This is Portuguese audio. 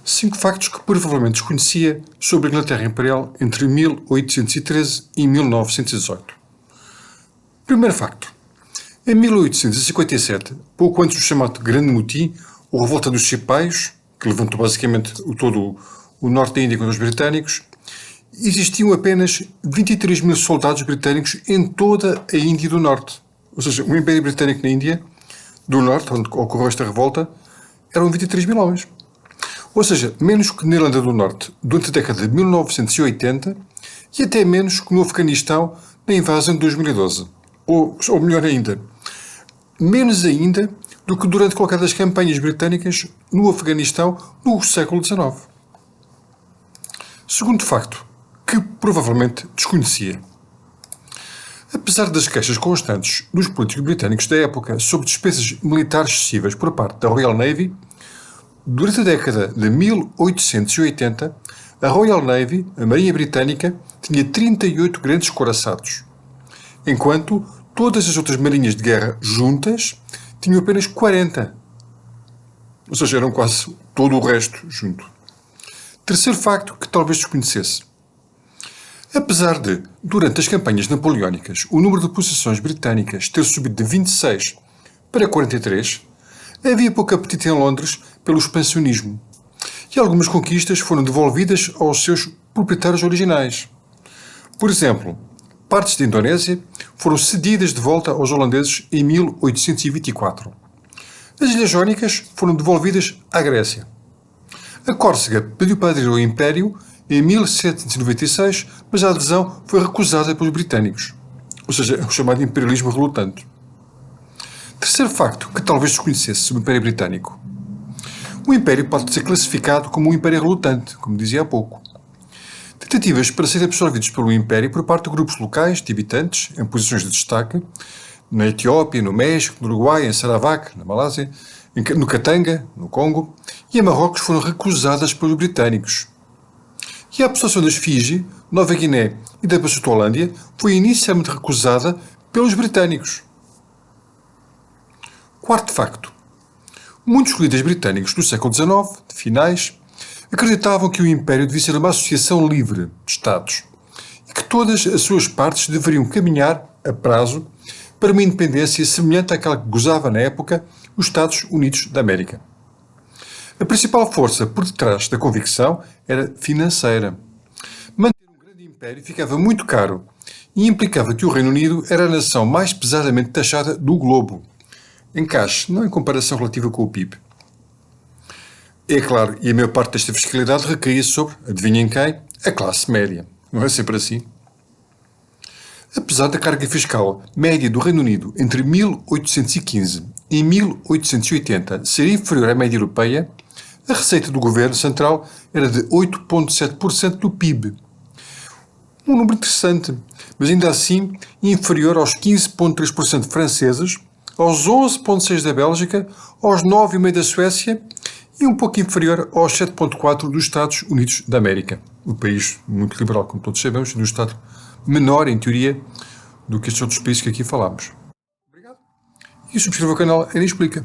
5 factos que provavelmente desconhecia sobre a Inglaterra Imperial entre 1813 e 1918. Primeiro facto. Em 1857, pouco antes do chamado Grande Motim, ou Revolta dos Cipaios, que levantou basicamente todo o norte da Índia contra os britânicos, existiam apenas 23 mil soldados britânicos em toda a Índia do Norte. Ou seja, o Império Britânico na Índia do Norte, onde ocorreu esta revolta, eram 23 mil homens. Ou seja, menos que na Irlanda do Norte durante a década de 1980 e até menos que no Afeganistão na invasão de 2012. Ou melhor ainda, menos ainda do que durante qualquer das campanhas britânicas no Afeganistão no século XIX. Segundo facto, que provavelmente desconhecia. Apesar das queixas constantes dos políticos britânicos da época sobre despesas militares excessivas por parte da Royal Navy, durante a década de 1880, a Royal Navy, a Marinha Britânica, tinha 38 grandes couraçados, enquanto todas as outras marinhas de guerra juntas tinham apenas 40. Ou seja, eram quase todo o resto junto. Terceiro facto que talvez desconhecesse. Apesar de, durante as campanhas napoleónicas, o número de possessões britânicas ter subido de 26 para 43, havia pouco apetite em Londres pelo expansionismo, e algumas conquistas foram devolvidas aos seus proprietários originais. Por exemplo, partes da Indonésia foram cedidas de volta aos holandeses em 1824. As Ilhas Jónicas foram devolvidas à Grécia. A Córsega pediu para aderir ao Império em 1796, mas a adesão foi recusada pelos britânicos. Ou seja, o chamado imperialismo relutante. Terceiro facto que talvez desconhecesse sobre o Império Britânico. O Império pode ser classificado como um Império relutante, como dizia há pouco. Tentativas para serem absorvidos pelo Império por parte de grupos locais de habitantes em posições de destaque, na Etiópia, no México, no Uruguai, em Sarawak, na Malásia, no Katanga, no Congo, e em Marrocos foram recusadas pelos britânicos. E a absorção das Fiji, Nova Guiné e da Basuto-Holândia foi inicialmente recusada pelos britânicos. Quarto facto. Muitos líderes britânicos do século XIX, de finais, acreditavam que o Império devia ser uma associação livre de Estados e que todas as suas partes deveriam caminhar, a prazo, para uma independência semelhante àquela que gozava na época os Estados Unidos da América. A principal força por detrás da convicção era financeira. Manter um grande império ficava muito caro e implicava que o Reino Unido era a nação mais pesadamente taxada do globo. Encaixe, não em comparação relativa com o PIB. É claro, e a maior parte desta fiscalidade recaía sobre, adivinhem quem? A classe média. Não é sempre assim? Apesar da carga fiscal média do Reino Unido entre 1815 e 1880 ser inferior à média europeia, a receita do governo central era de 8,7% do PIB. Um número interessante, mas ainda assim inferior aos 15,3% franceses, aos 11,6% da Bélgica, aos 9,5% da Suécia e um pouco inferior aos 7,4% dos Estados Unidos da América. Um país muito liberal, como todos sabemos, um Estado menor, em teoria, do que estes outros países que aqui falámos. Obrigado. E subscreva o canal, ele explica.